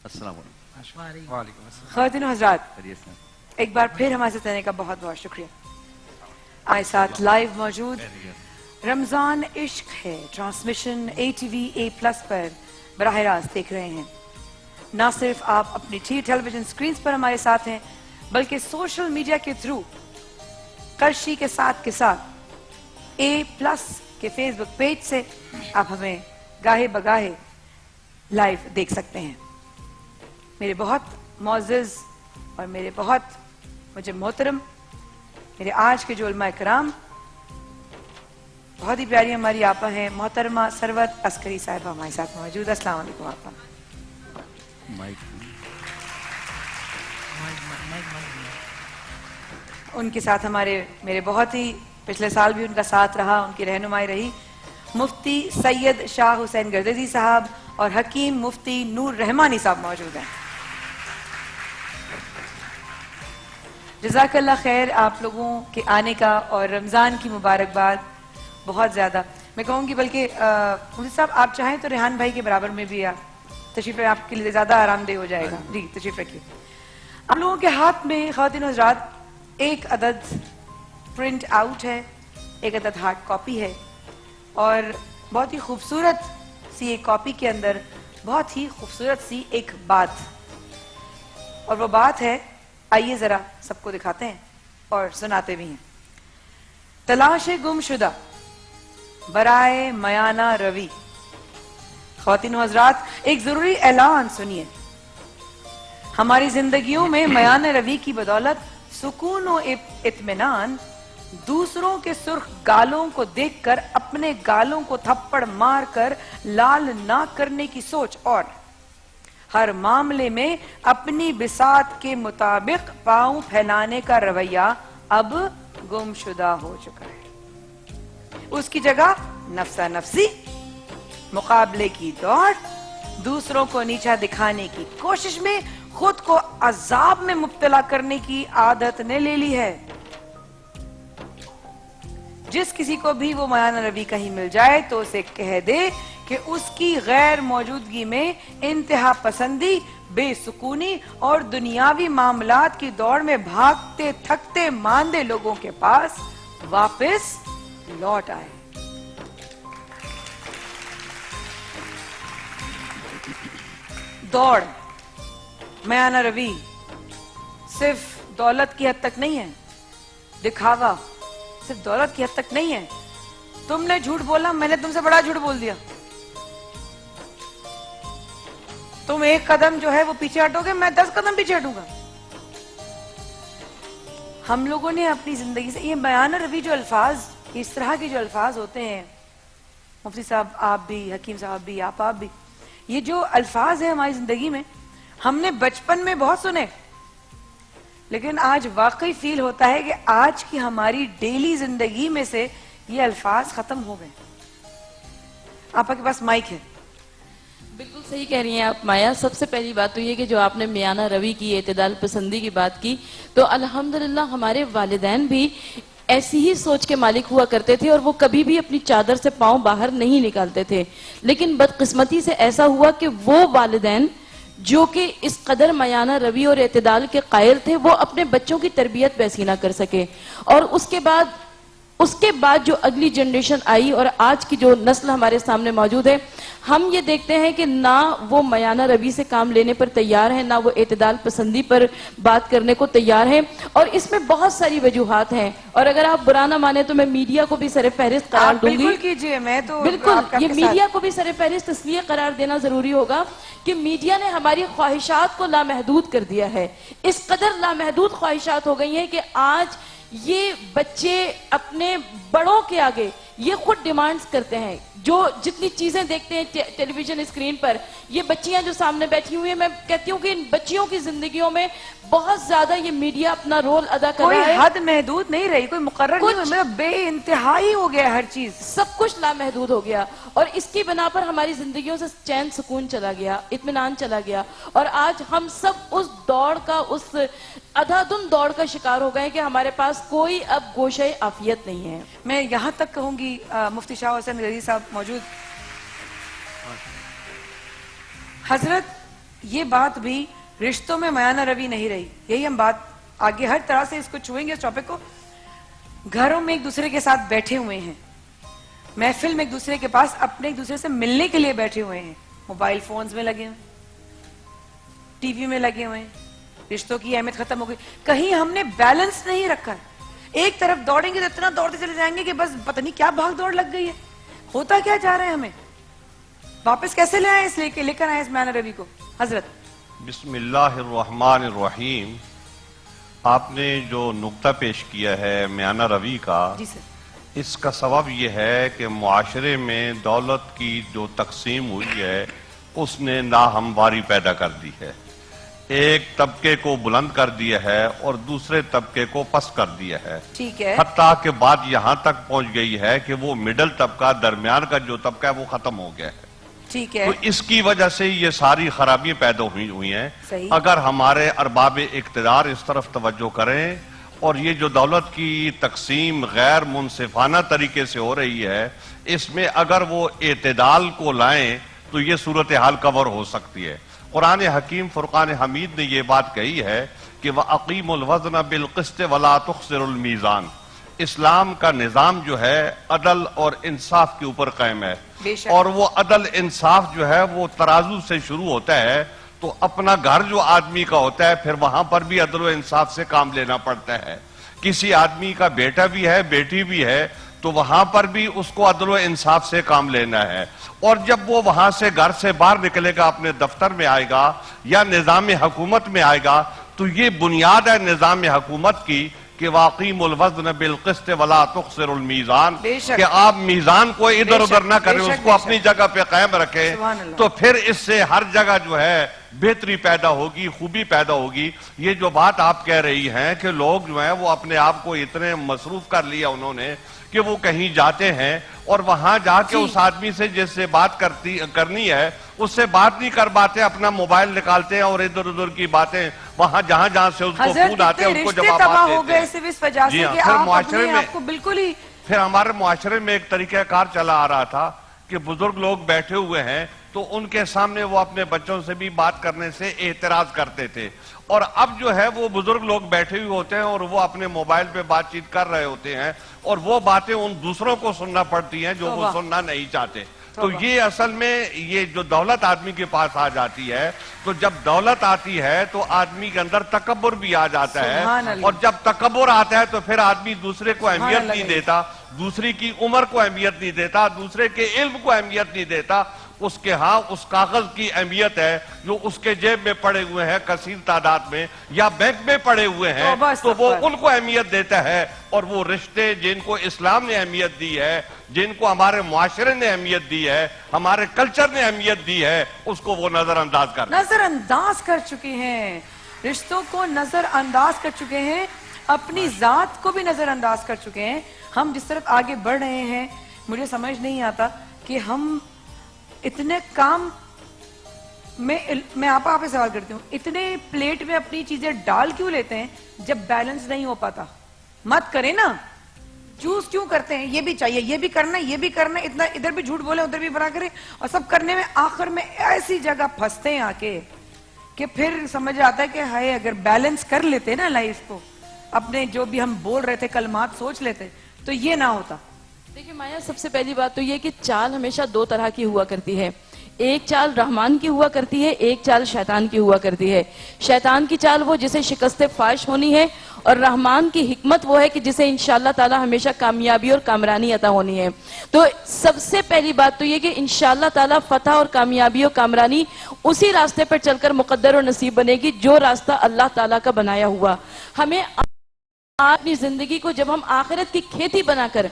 السلام علیکم. وعلیکم السلام. خواتین و حضرات, ایک بار پھر ہمارے ساتھ رہنے کا بہت بہت شکریہ. آئے ساتھ لائیو موجود رمضان عشق ہے ٹرانسمیشن ATV A+ پر براہ راست دیکھ رہے ہیں. نہ صرف آپ اپنی ٹیلی ویژن سکرینز پر ہمارے ساتھ ہیں, بلکہ سوشل میڈیا کے تھرو قرشی کے ساتھ A+ کے فیس بک پیج سے آپ ہمیں گاہے بگاہے لائیو دیکھ سکتے ہیں. میرے بہت معزز اور میرے بہت مجھے محترم میرے آج کے جو علماء کرام, بہت ہی پیاری ہماری آپا ہیں محترمہ ثروت عسکری صاحبہ ہمارے ساتھ موجود. السلام علیکم آپا. ان کے ساتھ میرے بہت ہی پچھلے سال بھی ان کا ساتھ رہا, ان کی رہنمائی رہی, مفتی سید شاہ حسین گردیزی صاحب اور حکیم مفتی نور رحمانی صاحب موجود ہیں. جزاک اللہ خیر آپ لوگوں کے آنے کا اور رمضان کی مبارکباد بہت زیادہ. میں کہوں گی بلکہ مفتی صاحب آپ چاہیں تو ریحان بھائی کے برابر میں بھی تشریف آپ کے لیے زیادہ آرام دہ ہو جائے گا. جی تشریف رکھیے. آپ لوگوں کے ہاتھ میں خواتین و حضرات ایک عدد پرنٹ آؤٹ ہے, ایک عدد ہارڈ کاپی ہے, اور بہت ہی خوبصورت سی ایک کاپی کے اندر بہت ہی خوبصورت سی ایک بات, اور وہ بات ہے, آئیے ذرا سب کو دکھاتے ہیں اور سناتے بھی ہیں. تلاش گم شدہ برائے میانہ روی. خواتین و حضرات ایک ضروری اعلان سنیے. ہماری زندگیوں میں میانہ روی کی بدولت سکون و اطمینان, دوسروں کے سرخ گالوں کو دیکھ کر اپنے گالوں کو تھپڑ مار کر لال نہ کرنے کی سوچ, اور ہر معاملے میں اپنی بساط کے مطابق پاؤں پھیلانے کا رویہ اب گم شدہ ہو چکا ہے. اس کی جگہ نفسا نفسی, مقابلے کی دوڑ, دوسروں کو نیچا دکھانے کی کوشش میں خود کو عذاب میں مبتلا کرنے کی عادت نے لے لی ہے. جس کسی کو بھی وہ میانہ روی کہیں مل جائے تو اسے کہہ دے کہ اس کی غیر موجودگی میں انتہا پسندی, بے سکونی اور دنیاوی معاملات کی دوڑ میں بھاگتے تھکتے ماندے لوگوں کے پاس واپس لوٹ آئے. دوڑ, میانہ روی صرف دولت کی حد تک نہیں ہے, دکھاوا صرف دولت کی حد تک نہیں ہے. تم نے جھوٹ بولا, میں نے تم سے بڑا جھوٹ بول دیا, تم ایک قدم جو ہے وہ پیچھے ہٹو گے, میں 10 قدم پیچھے ہٹوں گا. ہم لوگوں نے اپنی زندگی سے یہ میانہ روی جو الفاظ, اس طرح کے جو الفاظ ہوتے ہیں, مفتی صاحب آپ بھی, حکیم صاحب بھی, آپ بھی, یہ جو الفاظ ہیں ہماری زندگی میں ہم نے بچپن میں بہت سنے, لیکن آج واقعی فیل ہوتا ہے کہ آج کی ہماری ڈیلی زندگی میں سے یہ الفاظ ختم ہو گئے. آپ کے پاس مائک ہے. بالکل صحیح کہہ رہی ہیں آپ مایا. سب سے پہلی بات تو یہ کہ جو آپ نے میانہ روی کی, اعتدال پسندی کی بات کی, تو الحمدللہ ہمارے والدین بھی ایسی ہی سوچ کے مالک ہوا کرتے تھے, اور وہ کبھی بھی اپنی چادر سے پاؤں باہر نہیں نکالتے تھے. لیکن بدقسمتی سے ایسا ہوا کہ وہ والدین جو کہ اس قدر میانہ روی اور اعتدال کے قائل تھے, وہ اپنے بچوں کی تربیت ویسی نہ کر سکے. اور اس کے بعد جو اگلی جنریشن آئی اور آج کی جو نسل ہمارے سامنے موجود ہے, ہم یہ دیکھتے ہیں کہ نہ وہ میانہ روی سے کام لینے پر تیار ہیں, نہ وہ اعتدال پسندی پر بات کرنے کو تیار ہیں, اور اس میں بہت ساری وجوہات ہیں. اور اگر آپ برا نہ مانے تو میں میڈیا کو بھی سر فہرست قرار دوں گی. بالکل کیجئے, میں تو بالکل یہ میڈیا کو بھی سر فہرست اس لیے قرار دینا ضروری ہوگا کہ میڈیا نے ہماری خواہشات کو لامحدود کر دیا ہے. اس قدر لامحدود خواہشات ہو گئی ہیں کہ آج یہ بچے اپنے بڑوں کے آگے یہ خود ڈیمانڈز کرتے ہیں. جو جتنی چیزیں دیکھتے ہیں ٹیلی ویژن اسکرین پر, یہ بچیاں جو سامنے بیٹھی ہوئی ہیں, میں کہتی ہوں کہ ان بچیوں کی زندگیوں میں بہت زیادہ یہ میڈیا اپنا رول ادا کر رہا ہے. کوئی حد محدود نہیں رہی, کوئی مقرر نہیں ہوئی, بے انتہائی ہو گیا ہر چیز, سب کچھ لامحدود ہو گیا. اور اس کی بنا پر ہماری زندگیوں سے چین سکون چلا گیا, اطمینان چلا گیا, اور آج ہم سب اس دوڑ کا, اس ادھا دم دوڑ کا شکار ہو گئے کہ ہمارے پاس کوئی اب گوشہ عافیت نہیں ہے. میں یہاں تک کہوں گی, مفتی شاہ حسین گردیزی صاحب موجود, حضرت یہ بات بھی رشتوں میں میانہ روی نہیں رہی. یہی ہم بات آگے ہر طرح سے اس کو چھوئیں گے اس ٹاپک کو. گھروں میں ایک دوسرے کے ساتھ بیٹھے ہوئے ہیں, محفل میں ایک دوسرے کے پاس اپنے ایک دوسرے سے ملنے کے لیے بیٹھے ہوئے ہیں, موبائل فونز میں لگے ہوئے, ٹی وی میں لگے ہوئے ہیں, رشتوں کی اہمیت ختم ہو گئی. کہیں ہم نے بیلنس نہیں رکھا ہے. ایک طرف دوڑیں گے تو اتنا دوڑتے چلے جائیں گے کہ بس پتہ نہیں کیا بھاگ دوڑ لگ گئی ہے. ہوتا کیا جا رہے ہیں, ہمیں واپس کیسے لے آئے, اس لے کر آئے اس میانہ روی کو. حضرت بسم اللہ الرحمن الرحیم. آپ نے جو نقطہ پیش کیا ہے میانہ روی کا, جی سر, اس کا سبب یہ ہے کہ معاشرے میں دولت کی جو تقسیم ہوئی ہے اس نے ناہمواری پیدا کر دی ہے. ایک طبقے کو بلند کر دیا ہے اور دوسرے طبقے کو پست کر دیا ہے. ٹھیک ہے, حتیٰ کہ بات یہاں تک پہنچ گئی ہے کہ وہ مڈل طبقہ, درمیان کا جو طبقہ ہے وہ ختم ہو گیا ہے. ٹھیک ہے, تو اس کی وجہ سے یہ ساری خرابیاں پیدا ہوئی ہیں. صحیح. اگر ہمارے ارباب اقتدار اس طرف توجہ کریں اور یہ جو دولت کی تقسیم غیر منصفانہ طریقے سے ہو رہی ہے, اس میں اگر وہ اعتدال کو لائیں تو یہ صورتحال کور ہو سکتی ہے. قرآن حکیم فرقان حمید نے یہ بات کہی ہے کہ وَأَقِيمُوا الْوَزْنَ بِالْقِسْطِ وَلَا تُخْسِرُوا الْمِيزَانَ. اسلام کا نظام جو ہے عدل اور انصاف کے اوپر قائم ہے, اور وہ عدل انصاف جو ہے وہ ترازو سے شروع ہوتا ہے. تو اپنا گھر جو آدمی کا ہوتا ہے پھر وہاں پر بھی عدل و انصاف سے کام لینا پڑتا ہے. کسی آدمی کا بیٹا بھی ہے, بیٹی بھی ہے, تو وہاں پر بھی اس کو عدل و انصاف سے کام لینا ہے. اور جب وہ وہاں سے گھر سے باہر نکلے گا, اپنے دفتر میں آئے گا یا نظام حکومت میں آئے گا, تو یہ بنیاد ہے نظام حکومت کی کہ وَأَقِيمُوا الْوَزْنَ بِالْقِسْطِ وَلَا تُخْسِرُوا الْمِيزَانَ, کہ آپ میزان کو ادھر ادھر نہ کریں, اس کو اپنی جگہ پہ قائم رکھیں. تو پھر اس سے ہر جگہ جو ہے بہتری پیدا ہوگی, خوبی پیدا ہوگی. یہ جو بات آپ کہہ رہی ہیں کہ لوگ جو ہیں وہ اپنے آپ کو اتنے مصروف کر لیا انہوں نے کہ وہ کہیں جاتے ہیں اور وہاں جا کے اس آدمی سے جس سے بات کرنی ہے اس سے بات نہیں کر پاتے, اپنا موبائل نکالتے ہیں اور ادھر ادھر کی باتیں وہاں جہاں سے اس کو فون آتے ہیں ان کو جوابات دیتے ہیں. جی ہاں, پھر معاشرے میں بالکل ہی پھر ہمارے معاشرے میں ایک طریقہ کار چلا آ رہا تھا کہ بزرگ لوگ بیٹھے ہوئے ہیں تو ان کے سامنے وہ اپنے بچوں سے بھی بات کرنے سے اعتراض کرتے تھے. اور اب جو ہے وہ بزرگ لوگ بیٹھے ہوئے ہوتے ہیں اور وہ اپنے موبائل پہ بات چیت کر رہے ہوتے ہیں اور وہ باتیں ان دوسروں کو سننا پڑتی ہیں جو وہ سننا نہیں چاہتے. تو یہ اصل میں یہ جو دولت آدمی کے پاس آ جاتی ہے, تو جب دولت آتی ہے تو آدمی کے اندر تکبر بھی آ جاتا ہے, اور جب تکبر آتا ہے تو پھر آدمی دوسرے کو اہمیت نہیں دیتا, دوسری کی عمر کو اہمیت نہیں دیتا, دوسرے کے علم کو اہمیت نہیں دیتا. اس کے ہاں اس کاغذ کی اہمیت ہے جو اس کے جیب میں پڑے ہوئے ہیں کثیر تعداد میں یا بینک میں پڑے ہوئے ہیں, تو وہ ان کو اہمیت دیتا ہے. اور وہ رشتے جن کو اسلام نے اہمیت دی ہے, جن کو ہمارے معاشرے نے اہمیت دی ہے, ہمارے کلچر نے اہمیت دی ہے, اس کو وہ نظر انداز کر چکے ہیں. رشتوں کو نظر انداز کر چکے ہیں, اپنی ذات کو بھی نظر انداز کر چکے ہیں. ہم جس طرف آگے بڑھ رہے ہیں مجھے سمجھ نہیں آتا کہ ہم اتنے کام میں آپ سے سوال کرتی ہوں, اتنے پلیٹ میں اپنی چیزیں ڈال کیوں لیتے ہیں جب بیلنس نہیں ہو پاتا؟ مت کریں نا, چوز کیوں کرتے ہیں؟ یہ بھی چاہیے, یہ بھی کرنا ہے, یہ بھی کرنا ہے, اتنا ادھر بھی جھوٹ بولے ادھر بھی بنا کریں, اور سب کرنے میں آخر میں ایسی جگہ پھنستے ہیں آ کے کہ پھر سمجھ آتا ہے کہ ہائے اگر بیلنس کر لیتے نا لائف کو, اپنے جو بھی ہم بول رہے تھے کلمات سوچ لیتے تو یہ نہ ہوتا. دیکھیں مایا, سب سے پہلی بات تو یہ کہ چال ہمیشہ دو طرح کی ہوا کرتی ہے. ایک چال رحمان کی ہوا کرتی ہے, ایک چال شیطان کی ہوا کرتی ہے. شیطان کی چال وہ جسے شکست فاش ہونی ہے, اور رحمان کی حکمت وہ ہے کہ جسے انشاءاللہ تعالی ہمیشہ کامیابی اور کامرانی عطا ہونی ہے. تو سب سے پہلی بات تو یہ کہ انشاءاللہ تعالی فتح اور کامیابی اور کامرانی اسی راستے پر چل کر مقدر اور نصیب بنے گی جو راستہ اللہ تعالی کا بنایا ہوا. ہمیں اپنی زندگی کو جب ہم آخرت کی کھیتی بنا کر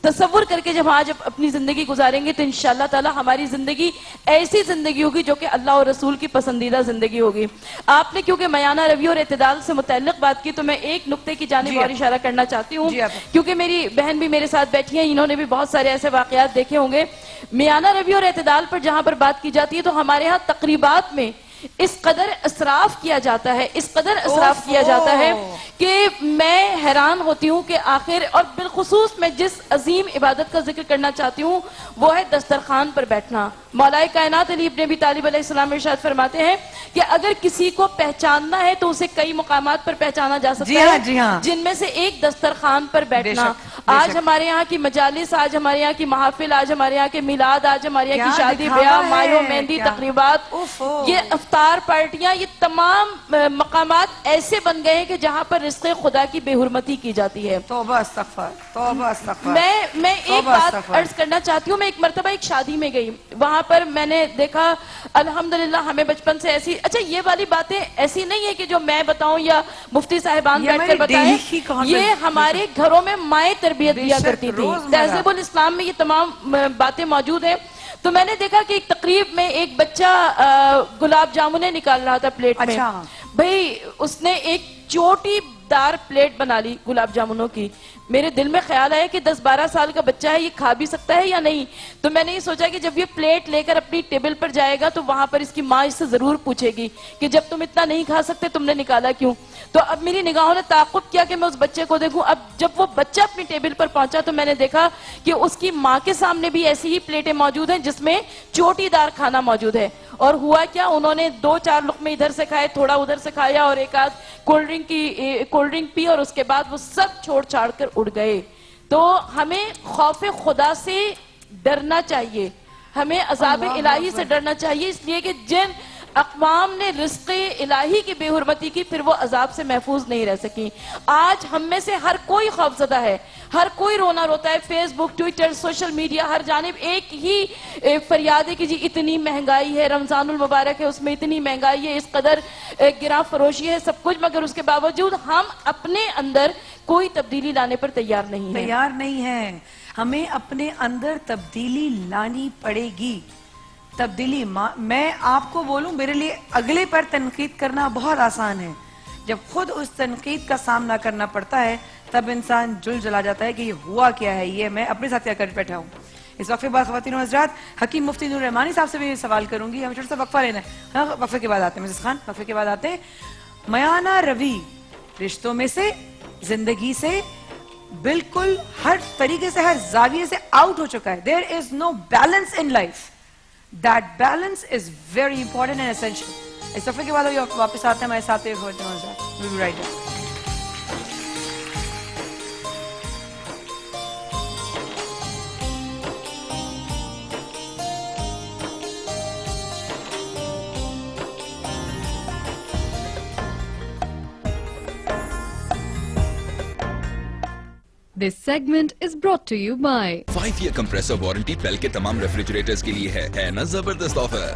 تصور کر کے جب آج اپنی زندگی گزاریں گے تو انشاءاللہ تعالی ہماری زندگی ایسی زندگی ہوگی جو کہ اللہ اور رسول کی پسندیدہ زندگی ہوگی. آپ نے کیونکہ میانہ روی اور اعتدال سے متعلق بات کی تو میں ایک نقطے کی جانب اور اشارہ کرنا چاہتی ہوں, کیونکہ میری بہن بھی میرے ساتھ بیٹھی ہیں, انہوں نے بھی بہت سارے ایسے واقعات دیکھے ہوں گے. میانہ روی اور اعتدال پر جہاں پر بات کی جاتی ہے تو ہمارے ہاں تقریبات میں اس قدر اسراف کیا جاتا ہے، اس قدر اسراف کیا جاتا ہے کہ میں حیران ہوتی ہوں کہ آخر، اور بالخصوص میں جس عظیم عبادت کا ذکر کرنا چاہتی ہوں وہ ہے دسترخوان پر بیٹھنا. مولا کائنات علی ابن ابی طالب علیہ السلام ارشاد فرماتے ہیں کہ اگر کسی کو پہچاننا ہے تو اسے کئی مقامات پر پہچانا جا سکتا ہے، جن میں سے ایک دسترخوان پر بیٹھنا. آج ہمارے یہاں کی مجالس، آج ہمارے یہاں کی محافل، آج ہمارے یہاں کے میلاد، آج ہمارے یہاں کی شادی بیاہ، مائو مہندی تقریبات، یہ افطار پارٹیاں، یہ تمام مقامات ایسے بن گئے ہیں کہ جہاں پر رزق خدا کی بے حرمتی کی جاتی ہے. توبہ استغفار، توبہ استغفار. میں ایک بات عرض کرنا چاہتی ہوں. میں ایک مرتبہ ایک شادی میں گئی، وہاں پر میں نے دیکھا الحمدللہ ہمیں بچپن سے ایسی، اچھا یہ والی باتیں ایسی نہیں ہے کہ جو میں بتاؤں یا مفتی صاحبان بیٹھ کر بتائیں، یہ ہمارے گھروں میں مائیں تربیت دیا کرتی تھی. تہذیب الاسلام میں یہ تمام باتیں موجود ہیں. تو میں نے دیکھا کہ ایک تقریب میں ایک بچہ گلاب جامنیں نکال رہا تھا پلیٹ میں. بھئی اس نے ایک چوٹی دار پلیٹ بنا لی گلاب جامنوں کی. میرے دل میں خیال آیا کہ 10-12 سال کا بچہ ہے، یہ کھا بھی سکتا ہے یا نہیں. تو میں نے یہ سوچا کہ جب یہ پلیٹ لے کر اپنی ٹیبل پر جائے گا تو وہاں پر اس کی ماں اس سے ضرور پوچھے گی کہ جب تم اتنا نہیں کھا سکتے تم نے نکالا کیوں. تو اب میری نگاہوں نے تعاقب کیا کہ میں اس بچے کو دیکھوں. اب جب وہ بچہ اپنی ٹیبل پر پہنچا تو میں نے دیکھا کہ اس کی ماں کے سامنے بھی ایسی ہی پلیٹیں موجود ہیں جس میں چوٹی دار کھانا موجود ہے. اور ہوا کیا، انہوں نے 2-4 لقمے ادھر سے کھائے، تھوڑا ادھر سے کھایا اور ایک آدھ کولڈ ڈرنک پی، اور اس کے بعد وہ سب چھوڑ چھاڑ کر اڑ گئے. تو ہمیں خوف خدا سے ڈرنا چاہیے، ہمیں عذاب الہی سے ڈرنا چاہیے، اس لیے کہ جن اقوام نے رزق الہی کی بے حرمتی کی پھر وہ عذاب سے محفوظ نہیں رہ سکیں. آج ہم میں سے ہر کوئی خوفزدہ ہے، ہر کوئی رونا روتا ہے. فیس بک، ٹویٹر، سوشل میڈیا، ہر جانب ایک ہی فریاد ہے کہ جی اتنی مہنگائی ہے، رمضان المبارک ہے اس میں اتنی مہنگائی ہے، اس قدر گراں فروشی ہے، سب کچھ، مگر اس کے باوجود ہم اپنے اندر کوئی تبدیلی لانے پر تیار نہیں ہیں. ہمیں اپنے اندر تبدیلی لانی پڑے گی. تبدیلی میں آپ کو بولوں، میرے لیے اگلے پر تنقید کرنا بہت آسان ہے. جب خود اس تنقید کا سامنا کرنا پڑتا ہے تب انسان جل جلا جاتا ہے کہ یہ ہوا کیا ہے. یہ میں اپنے ساتھ کیا کر بیٹھا ہوں. اس وقفے بعد خواتین و حضرات حکیم مفتی نور رحمانی صاحب سے بھی سوال کروں گی. ہمیں چھوٹا سا وقفہ لینا ہے. وقفے کے بعد آتے ہیں مسز خان، وقفے کے بعد آتے ہیں. میانہ روی رشتوں میں سے، زندگی سے بالکل ہر طریقے سے، ہر زاویے سے آؤٹ ہو چکا ہے. There is no balance in life. That balance is very important and essential. اس وقفے کے بعد واپس آتے ہیں ہمارے ساتھ. We'll be right back. This segment is brought to you by 5 year compressor warranty Bell کے تمام ریفریجریٹرز کے لیے ہے نا زبردست آفر.